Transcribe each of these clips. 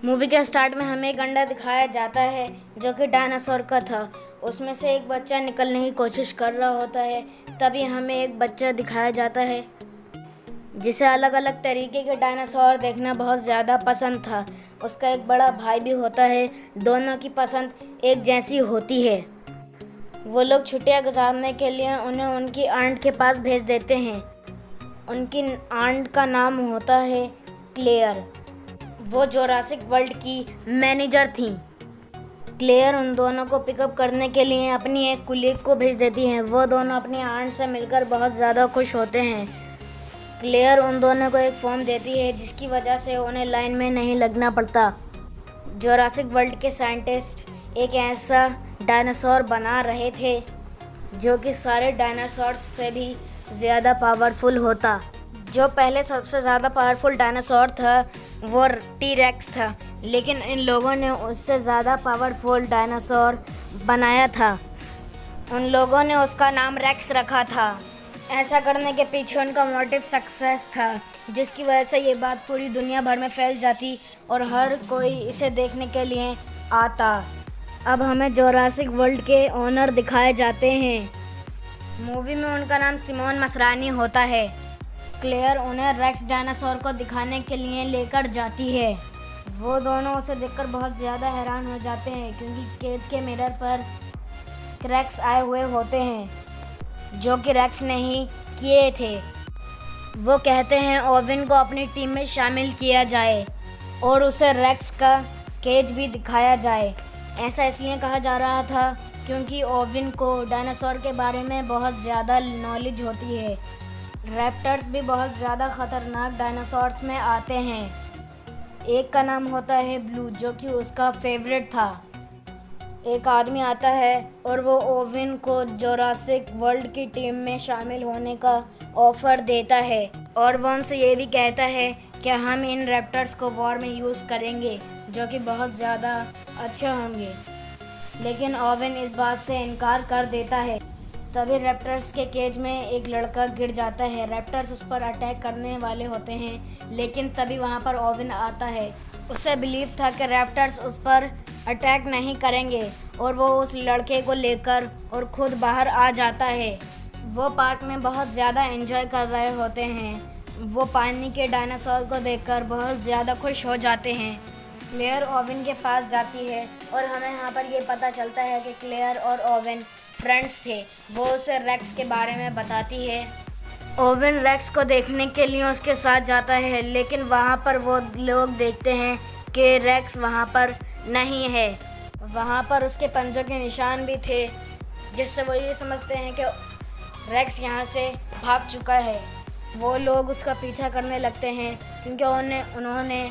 Movie के start में हमें एक अंडा दिखाया जाता है जो कि डायनासोर का था। उसमें से एक बच्चा निकलने की कोशिश कर रहा होता है। तभी हमें एक बच्चा दिखाया जाता है जिसे अलग अलग तरीके के डायनासोर देखना बहुत ज़्यादा पसंद था। उसका एक बड़ा भाई भी होता है। दोनों की पसंद एक जैसी होती है। वो लोग छुट्टियां गुजारने के लिए उन्हें उनकी आंट के पास भेज देते हैं। उनकी आंट का नाम होता है क्लेयर। वो जोरासिक वर्ल्ड की मैनेजर थी। क्लेयर उन दोनों को पिकअप करने के लिए अपनी एक कुलीग को भेज देती हैं। वो दोनों अपनी आंट से मिलकर बहुत ज़्यादा खुश होते हैं। क्लेयर उन दोनों को एक फॉर्म देती है जिसकी वजह से उन्हें लाइन में नहीं लगना पड़ता। जोरासिक वर्ल्ड के साइंटिस्ट एक ऐसा डायनासोर बना रहे थे जो कि सारे डायनासोर्स से भी ज़्यादा पावरफुल होता। जो पहले सबसे ज़्यादा पावरफुल डायनासोर था वो टी-रेक्स था, लेकिन इन लोगों ने उससे ज़्यादा पावरफुल डायनासोर बनाया था। उन लोगों ने उसका नाम रेक्स रखा था। ऐसा करने के पीछे उनका मोटिव सक्सेस था, जिसकी वजह से ये बात पूरी दुनिया भर में फैल जाती और हर कोई इसे देखने के लिए आता। अब हमें जोरासिक वर्ल्ड के ओनर दिखाए जाते हैं। मूवी में उनका नाम सिमोन मसरानी होता है। क्लेयर उन्हें रेक्स डायनासोर को दिखाने के लिए लेकर जाती है। वो दोनों उसे देखकर बहुत ज़्यादा हैरान हो जाते हैं क्योंकि केज के मिरर पर क्रैक्स आए हुए होते हैं जो कि रेक्स ने ही किए थे। वो कहते हैं ओविन को अपनी टीम में शामिल किया जाए और उसे रेक्स का केज भी दिखाया जाए। ऐसा इसलिए कहा जा रहा था क्योंकि ओविन को डायनासोर के बारे में बहुत ज़्यादा नॉलेज होती है। रैप्टर्स भी बहुत ज़्यादा ख़तरनाक डायनासोर्स में आते हैं। एक का नाम होता है ब्लू जो कि उसका फेवरेट था। एक आदमी आता है और वो ओविन को जोरासिक वर्ल्ड की टीम में शामिल होने का ऑफ़र देता है और वो उनसे ये भी कहता है कि हम इन रैप्टर्स को वॉर में यूज़ करेंगे जो कि बहुत ज़्यादा अच्छे होंगे। लेकिन ओविन इस बात से इनकार कर देता है। तभी रैप्टर्स के केज में एक लड़का गिर जाता है। रैप्टर्स उस पर अटैक करने वाले होते हैं, लेकिन तभी वहाँ पर ओविन आता है। उसे बिलीव था कि रैप्टर्स उस पर अटैक नहीं करेंगे और वो उस लड़के को लेकर और खुद बाहर आ जाता है। वो पार्क में बहुत ज़्यादा एंजॉय कर रहे होते हैं। वो पानी के डायनासोर को देखकर बहुत ज़्यादा खुश हो जाते हैं। क्लेयर ओविन के पास जाती है और हमें यहाँ पर ये पता चलता है कि क्लेयर और ओविन फ्रेंड्स थे। वो उसे रेक्स के बारे में बताती है। ओविन रेक्स को देखने के लिए उसके साथ जाता है, लेकिन वहाँ पर वो लोग देखते हैं कि रेक्स वहाँ पर नहीं है। वहाँ पर उसके पंजों के निशान भी थे, जिससे वो ये समझते हैं कि रेक्स यहाँ से भाग चुका है। वो लोग उसका पीछा करने लगते हैं क्योंकि उन्होंने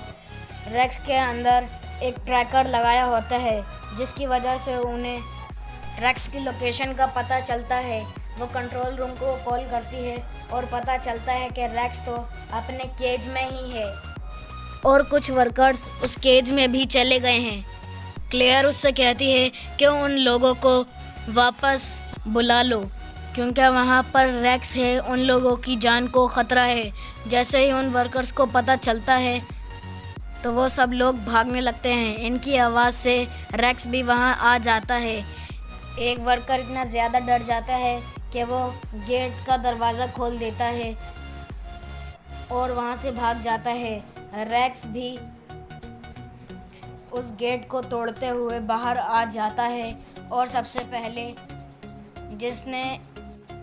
रेक्स के अंदर एक ट्रैकर लगाया होता है, जिसकी वजह से उन्हें रेक्स की लोकेशन का पता चलता है। वो कंट्रोल रूम को कॉल करती है और पता चलता है कि रेक्स तो अपने केज में ही है और कुछ वर्कर्स उस केज में भी चले गए हैं। क्लेयर उससे कहती है कि उन लोगों को वापस बुला लो क्योंकि वहाँ पर रेक्स है। उन लोगों की जान को ख़तरा है। जैसे ही उन वर्कर्स को पता चलता है तो वो सब लोग भागने लगते हैं। इनकी आवाज़ से रेक्स भी वहाँ आ जाता है। एक वर्कर इतना ज़्यादा डर जाता है कि वो गेट का दरवाज़ा खोल देता है और वहाँ से भाग जाता है। रेक्स भी उस गेट को तोड़ते हुए बाहर आ जाता है और सबसे पहले जिसने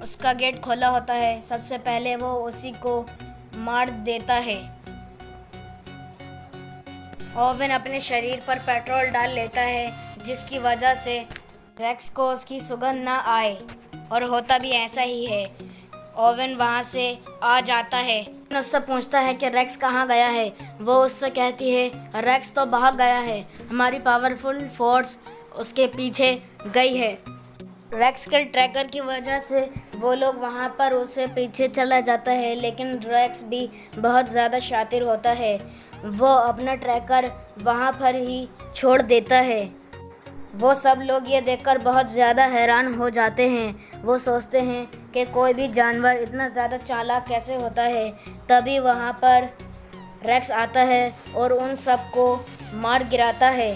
उसका गेट खोला होता है, सबसे पहले वो उसी को मार देता है। ओविन अपने शरीर पर पेट्रोल डाल लेता है, जिसकी वजह से रेक्स को उसकी सुगंध ना आए, और होता भी ऐसा ही है। ओविन वहाँ से आ जाता है। उससे पूछता है कि रेक्स कहाँ गया है। वो उससे कहती है रेक्स तो भाग गया है, हमारी पावरफुल फोर्स उसके पीछे गई है। रेक्स के ट्रैकर की वजह से वो लोग वहाँ पर उससे पीछे चला जाता है, लेकिन रेक्स भी बहुत ज़्यादा शातिर होता है। वो अपना ट्रैकर वहाँ पर ही छोड़ देता है। वो सब लोग ये देखकर बहुत ज़्यादा हैरान हो जाते हैं। वो सोचते हैं कि कोई भी जानवर इतना ज़्यादा चालाक कैसे होता है। तभी वहाँ पर रेक्स आता है और उन सबको मार गिराता है।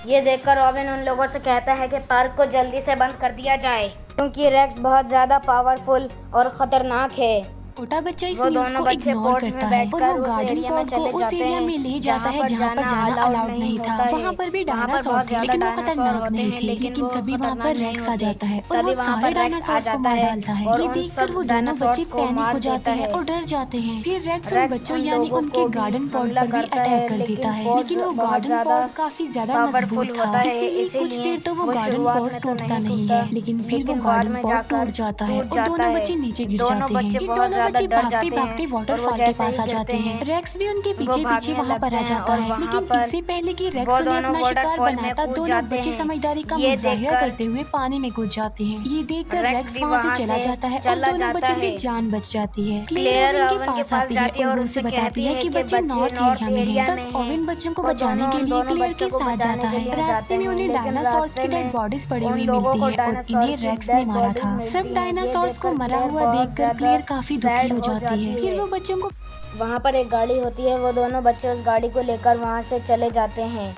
ये देखकर ओवेन उन लोगों से कहता है कि पार्क को जल्दी से बंद कर दिया जाए क्योंकि रेक्स बहुत ज़्यादा पावरफुल और ख़तरनाक है। छोटा बच्चा इस वो न्यूज़ दोनों को बच्चे इग्नोर कोर्ट में करता है और वो बैठकर उस गार्डन एरिया में पॉल को चले उस जाते एरिया हैं में ले जाता है जहाँ पर जाना अलाउड अलाउड नहीं था। वहाँ पर भी डायनासोर थे लेकिन वो खतरनाक नहीं थे। लेकिन तभी वहाँ पर रेक्स आ जाता है और वो सारे डायनासोर्स को मार डालता है। ये देखकर वो दोनों बच्चे पैनिक हो जाते हैं और डर जाते हैं। फिर रेक्स उन बच्चों यानी उनके गार्डन पॉल पर भी अटैक कर देता है, लेकिन वो गार्डन पॉल काफी ज्यादा मजबूत था, इसीलिए कुछ देर तो वो गार्डन पॉल टूटता नहीं है। लेकिन फिर वो गार्डन पॉल टूट जाता है और दोनों बच्चे नीचे गिर जाते हैं। फिर दोनों बच्चे भागते भागते वाटरफॉल के पास आ जाते हैं। रेक्स भी उनके पीछे पीछे वहाँ पर आ जाता है, लेकिन इससे पहले कि रेक्स उन्हें अपना शिकार बनाता, दोनों बच्चे समझदारी का मुजाहिरा करते हुए पानी में कूद जाते हैं। ये देखकर रेक्स वहाँ से चला जाता है और दोनों बच्चों की जान बच जाती है। क्लेयर ओवेन के पास आती है और उनसे बताती है कि बच्चे नॉर्थ एरिया में हैं। तब ओवेन बच्चों को बचाने के लिए क्लेयर के साथ जाता है। रास्ते में उन्हें डायनासोर्स की डेड बॉडीज पड़ी हुई मिलती है और इन्हें रेक्स ने मारा था। सब डायनासोर्स को मरा हुआ देखकर क्लेयर काफी दुखी हो जाती है। फिर वो बच्चों को वहाँ पर एक गाड़ी होती है, वो दोनों बच्चे उस गाड़ी को लेकर वहाँ से चले जाते हैं।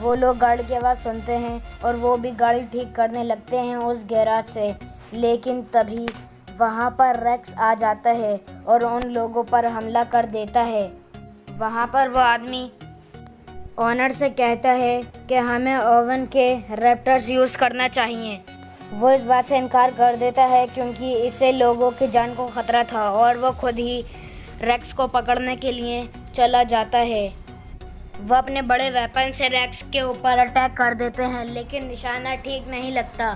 वो लोग गाड़ी की आवाज़ सुनते हैं और वो भी गाड़ी ठीक करने लगते हैं उस गैराज से। लेकिन तभी वहाँ पर रेक्स आ जाता है और उन लोगों पर हमला कर देता है। वहाँ पर वो आदमी ऑनर से कहता है कि हमें ओवेन के रैप्टर्स यूज़ करना चाहिए। वो इस बात से इनकार कर देता है क्योंकि इससे लोगों की जान को खतरा था और वो खुद ही रेक्स को पकड़ने के लिए चला जाता है। वह अपने बड़े वेपन से रेक्स के ऊपर अटैक कर देते हैं, लेकिन निशाना ठीक नहीं लगता।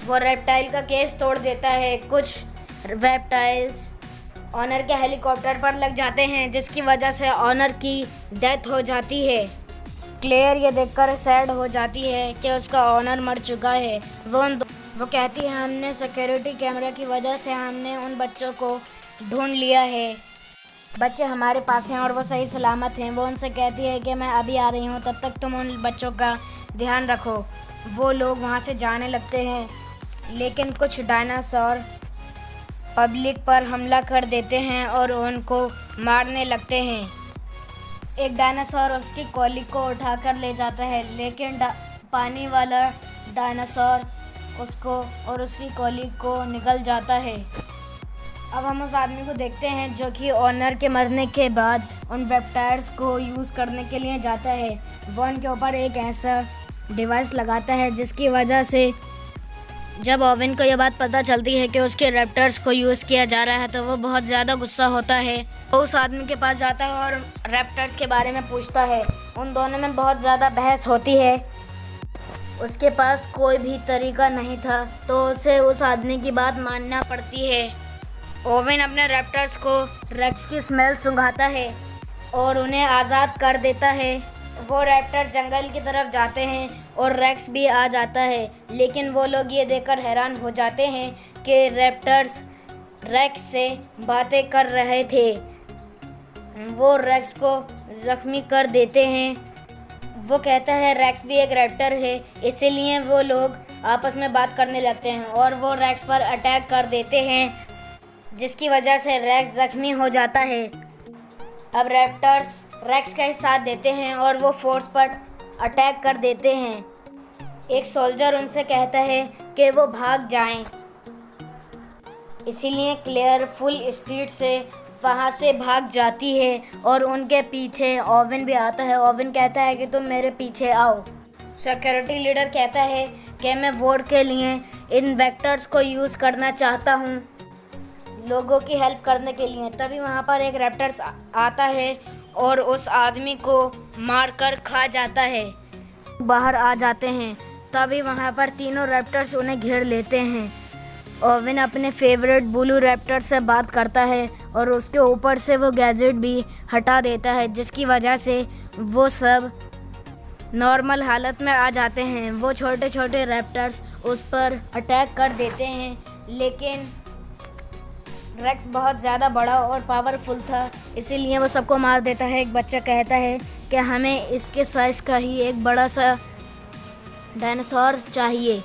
वो रेप्टाइल का केस तोड़ देता है। कुछ रेप्टाइल्स ऑनर के हेलीकॉप्टर पर लग जाते हैं, जिसकी वजह से ऑनर की डेथ हो जाती है। क्लेयर ये देखकर सैड हो जाती है कि उसका ऑनर मर चुका है। वो कहती है हमने सिक्योरिटी कैमरा की वजह से हमने उन बच्चों को ढूंढ लिया है, बच्चे हमारे पास हैं और वो सही सलामत हैं। वो उनसे कहती है कि मैं अभी आ रही हूँ, तब तक तुम उन बच्चों का ध्यान रखो। वो लोग वहाँ से जाने लगते हैं, लेकिन कुछ डायनासोर पब्लिक पर हमला कर देते हैं और उनको मारने लगते हैं। एक डायनासोर उसकी कॉली को उठाकर ले जाता है, लेकिन पानी वाला डायनासोर उसको और उसकी कॉली को निकल जाता है। अब हम उस आदमी को देखते हैं जो कि ऑनर के मरने के बाद उन रेप्टाइल्स को यूज़ करने के लिए जाता है। वो उनके ऊपर एक ऐसा डिवाइस लगाता है जिसकी वजह से जब ओवेन को यह बात पता चलती है कि उसके रैप्टर्स को यूज़ किया जा रहा है तो वो बहुत ज़्यादा गुस्सा होता है। वो उस आदमी के पास जाता है और रैप्टर्स के बारे में पूछता है। उन दोनों में बहुत ज़्यादा बहस होती है। उसके पास कोई भी तरीका नहीं था तो उसे उस आदमी की बात मानना पड़ती है। ओवेन अपने रैप्टर्स को रेक्स की स्मेल सूंघाता है और उन्हें आज़ाद कर देता है। वो रैप्टर जंगल की तरफ जाते हैं और रेक्स भी आ जाता है, लेकिन वो लोग ये देखकर हैरान हो जाते हैं कि रैप्टर्स रेक्स से बातें कर रहे थे। वो रेक्स को ज़ख्मी कर देते हैं। वो कहता है रेक्स भी एक रैप्टर है, इसीलिए वो लोग आपस में बात करने लगते हैं और वो रेक्स पर अटैक कर देते हैं, जिसकी वजह से रेक्स ज़ख्मी हो जाता है। अब रैप्टर्स रेक्स का ही साथ देते हैं और वो फोर्स पर अटैक कर देते हैं। एक सोल्जर उनसे कहता है कि वो भाग जाएं, इसीलिए क्लेयर फुल स्पीड से वहाँ से भाग जाती है और उनके पीछे ओवेन भी आता है। ओवेन कहता है कि तुम मेरे पीछे आओ। सिक्योरिटी लीडर कहता है कि मैं वोट के लिए इन वेक्टर्स को यूज़ करना चाहता हूँ, लोगों की हेल्प करने के लिए। तभी वहाँ पर एक रैप्टर्स आता है और उस आदमी को मारकर खा जाता है। बाहर आ जाते हैं, तभी वहाँ पर तीनों रैप्टर्स उन्हें घेर लेते हैं। ओवेन अपने फेवरेट ब्लू रैप्टर से बात करता है और उसके ऊपर से वो गैजेट भी हटा देता है, जिसकी वजह से वो सब नॉर्मल हालत में आ जाते हैं। वो छोटे छोटे रैप्टर्स उस पर अटैक कर देते हैं, लेकिन रेक्स बहुत ज़्यादा बड़ा और पावरफुल था, इसीलिए वो सबको मार देता है। एक बच्चा कहता है कि हमें इसके साइज़ का ही एक बड़ा सा डायनासोर चाहिए।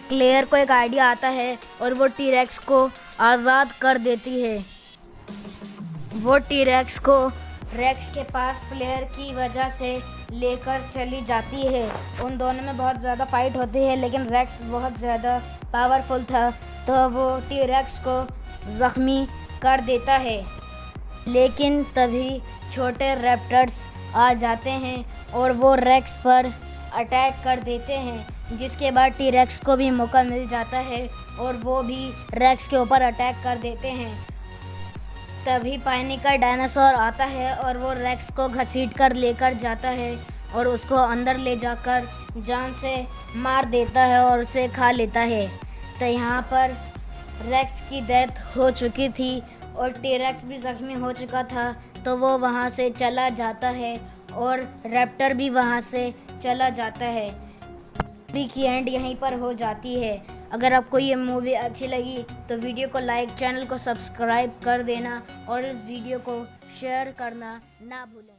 क्लेयर को एक आइडिया आता है और वो टी-रेक्स को आज़ाद कर देती है। वो टी-रेक्स को रेक्स के पास प्लेयर की वजह से लेकर चली जाती है। उन दोनों में बहुत ज़्यादा फाइट होती है, लेकिन रेक्स बहुत ज़्यादा पावरफुल था तो वो टी रेक्स को ज़ख्मी कर देता है। लेकिन तभी छोटे रैप्टर्स आ जाते हैं और वो रेक्स पर अटैक कर देते हैं, जिसके बाद टी रेक्स को भी मौका मिल जाता है और वो भी रेक्स के ऊपर अटैक कर देते हैं। तभी पानी का डायनासोर आता है और वो रेक्स को घसीट कर लेकर जाता है और उसको अंदर ले जाकर जान से मार देता है और उसे खा लेता है। तो यहाँ पर रेक्स की डेथ हो चुकी थी और टी-रेक्स भी ज़ख्मी हो चुका था, तो वो वहाँ से चला जाता है और रैप्टर भी वहाँ से चला जाता है। मूवी की एंड यहीं पर हो जाती है। अगर आपको ये मूवी अच्छी लगी तो वीडियो को लाइक, चैनल को सब्सक्राइब कर देना और इस वीडियो को शेयर करना ना भूलें।